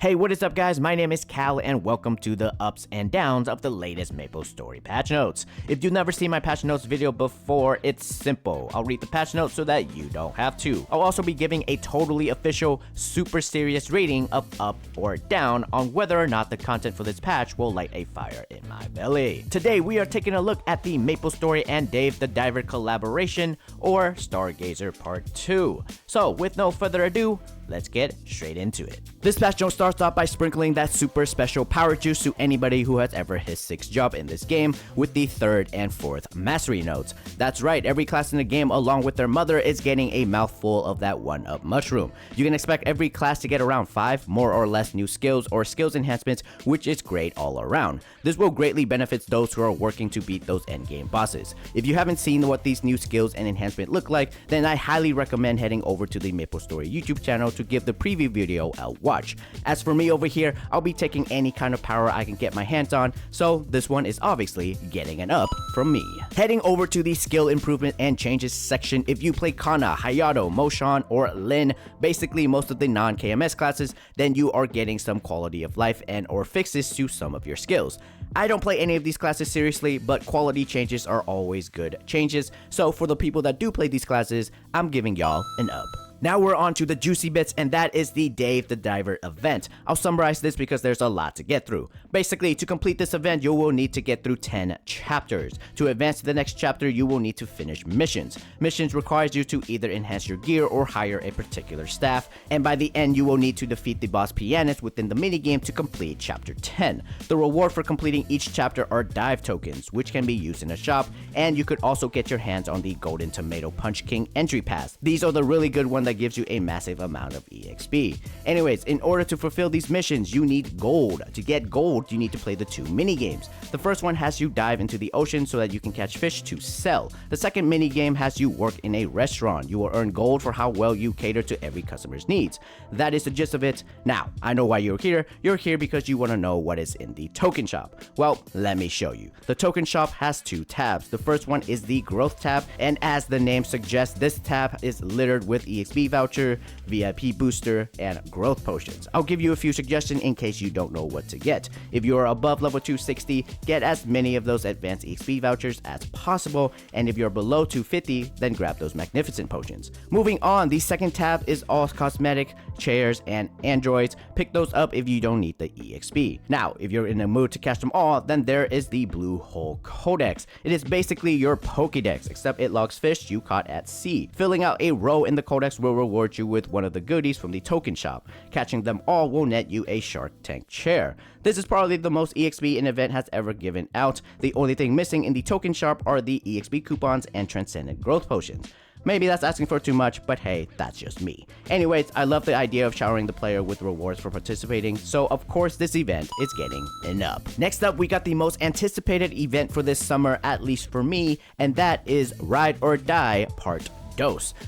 Hey, what is up guys? My name is Cal and welcome to the ups and downs of the latest Maplestory patch notes. If you've never seen my patch notes video before, it's simple. I'll read the patch notes so that you don't have to. I'll also be giving a totally official, super serious rating of up or down on whether or not the content for this patch will light a fire in my belly. Today we are taking a look at the Maplestory and Dave the Diver collaboration, or Stargazer Part 2. So with no further ado, let's get straight into it. This patch note starts off by sprinkling that super special power juice to anybody who has ever hit 6 job in this game with the 3rd and 4th mastery notes. That's right, every class in the game along with their mother is getting a mouthful of that 1-up mushroom. You can expect every class to get around 5 more or less new skills or skills enhancements, which is great all around. This will greatly benefit those who are working to beat those endgame bosses. If you haven't seen what these new skills and enhancements look like, then I highly recommend heading over to the Maplestory YouTube channel to give the preview video a watch. As for me over here, I'll be taking any kind of power I can get my hands on, so this one is obviously getting an up from me. Heading over to the skill improvement and changes section, if you play Kana, Hayato, Moshan, or Lin, basically most of the non-KMS classes, then you are getting some quality of life and or fixes to some of your skills. I don't play any of these classes seriously, but quality changes are always good changes, so for the people that do play these classes, I'm giving y'all an up. Now we're on to the juicy bits, and that is the Dave the Diver event. I'll summarize this because there's a lot to get through. Basically, to complete this event, you will need to get through 10 chapters. To advance to the next chapter, you will need to finish missions. Missions requires you to either enhance your gear or hire a particular staff, and by the end, you will need to defeat the boss pianist within the minigame to complete chapter 10. The reward for completing each chapter are dive tokens, which can be used in a shop, and you could also get your hands on the Golden Tomato Punch King entry pass. These are the really good ones that gives you a massive amount of EXP. Anyways, in order to fulfill these missions, you need gold. To get gold, you need to play the 2 mini games. The first one has you dive into the ocean so that you can catch fish to sell. The second mini game has you work in a restaurant. You will earn gold for how well you cater to every customer's needs. That is the gist of it. Now, I know why you're here. You're here because you want to know what is in the token shop. Well, let me show you. The token shop has 2 tabs. The first one is the growth tab, and as the name suggests, this tab is littered with EXP voucher, VIP booster, and growth potions. I'll give you a few suggestions in case you don't know what to get. If you are above level 260, get as many of those advanced EXP vouchers as possible, and if you're below 250, then grab those magnificent potions. Moving on, the second tab is all cosmetic, chairs, and androids. Pick those up if you don't need the EXP. Now, if you're in the mood to catch them all, then there is the Blue Hole Codex. It is basically your Pokédex, except it logs fish you caught at sea. Filling out a row in the Codex will reward you with one of the goodies from the token shop. Catching them all will net you a Shark Tank chair. This is probably the most EXP an event has ever given out. The only thing missing in the token shop are the EXP coupons and transcendent growth potions. Maybe that's asking for too much, but hey, that's just me. Anyways, I love the idea of showering the player with rewards for participating, so of course this event is getting an up. Next up, we got the most anticipated event for this summer, at least for me, and that is Ride or Die Part 2.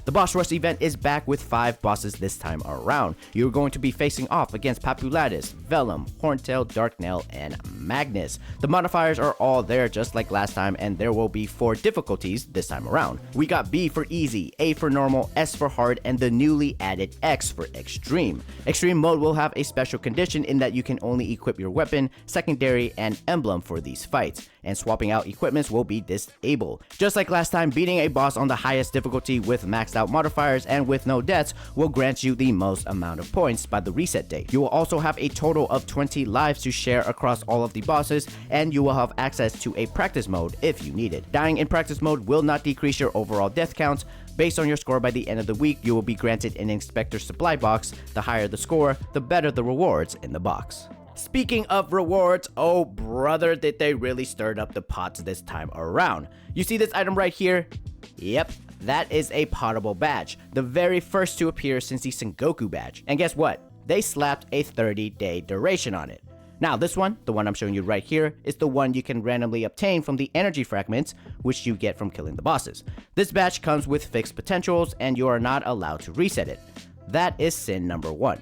The boss rush event is back with 5 bosses this time around. You're going to be facing off against Papulatus, Vellum, Horntail, Darknail, and Magnus. The modifiers are all there just like last time, and there will be 4 difficulties this time around. We got B for easy, A for normal, S for hard, and the newly added X for extreme. Extreme mode will have a special condition in that you can only equip your weapon, secondary, and emblem for these fights, and swapping out equipments will be disabled. Just like last time, beating a boss on the highest difficulty with maxed out modifiers and with no deaths will grant you the most amount of points by the reset date. You will also have a total of 20 lives to share across all of the bosses, and you will have access to a practice mode if you need it. Dying in practice mode will not decrease your overall death counts. Based on your score by the end of the week, you will be granted an Inspector Supply box. The higher the score, the better the rewards in the box. Speaking of rewards, oh brother, did they really stir up the pots this time around. You see this item right here? Yep, that is a potable badge, the very first to appear since the Sengoku badge. And guess what? They slapped a 30-day duration on it. Now this one, the one I'm showing you right here, is the one you can randomly obtain from the energy fragments, which you get from killing the bosses. This badge comes with fixed potentials, and you are not allowed to reset it. That is sin number 1.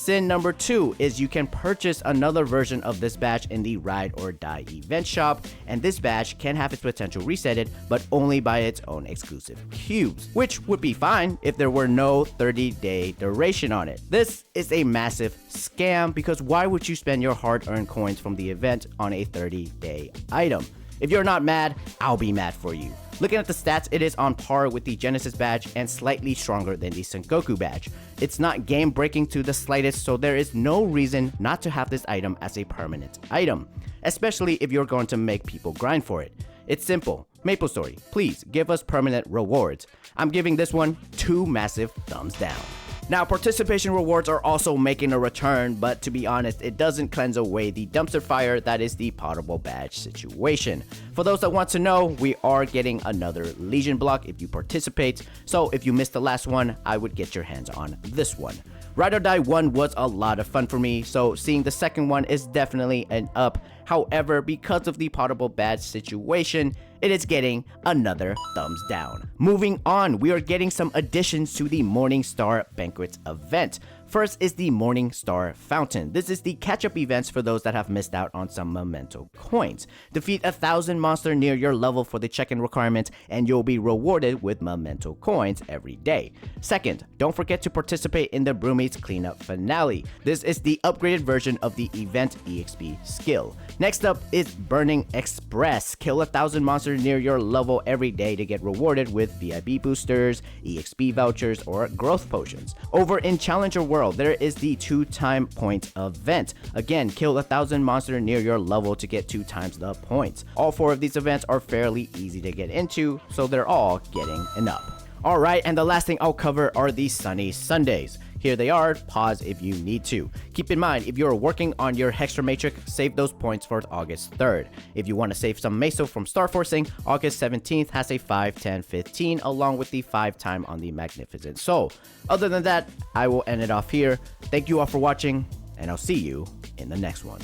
Sin number 2 is you can purchase another version of this badge in the Ride or Die event shop, and this badge can have its potential resetted, but only by its own exclusive cubes, which would be fine if there were no 30-day duration on it. This is a massive scam because why would you spend your hard-earned coins from the event on a 30-day item? If you're not mad, I'll be mad for you. Looking at the stats, it is on par with the Genesis badge and slightly stronger than the Sengoku badge. It's not game breaking to the slightest, so there is no reason not to have this item as a permanent item, especially if you're going to make people grind for it. It's simple. Maplestory, please give us permanent rewards. I'm giving this one 2 massive thumbs down. Now, participation rewards are also making a return, but to be honest, it doesn't cleanse away the dumpster fire that is the potable badge situation. For those that want to know, we are getting another Legion block if you participate, so if you missed the last one, I would get your hands on this one. Ride or Die 1 was a lot of fun for me, so seeing the second one is definitely an up. However, because of the potable badge situation, it is getting another thumbs down. Moving on, we are getting some additions to the Morning Star Banquet event. First is the Morning Star Fountain. This is the catch-up events for those that have missed out on some memento coins. Defeat 1,000 monsters near your level for the check-in requirement, and you'll be rewarded with memento coins every day. Second, don't forget to participate in the Brewmates Cleanup Finale. This is the upgraded version of the event EXP skill. Next up is Burning Express. Kill 1,000 monsters near your level every day to get rewarded with VIP boosters, EXP vouchers, or growth potions. Over in Challenger World, there is the 2-time point event. Again, kill 1,000 monsters near your level to get 2 times the points. All 4 of these events are fairly easy to get into, so they're all getting an up. Alright, and the last thing I'll cover are the Sunny Sundays. Here they are, pause if you need to. Keep in mind, if you're working on your Hextra Matrix, save those points for August 3rd. If you want to save some Meso from Star Forcing, August 17th has a 5, 10, 15, along with the 5-time on the Magnificent Soul. Other than that, I will end it off here. Thank you all for watching, and I'll see you in the next one.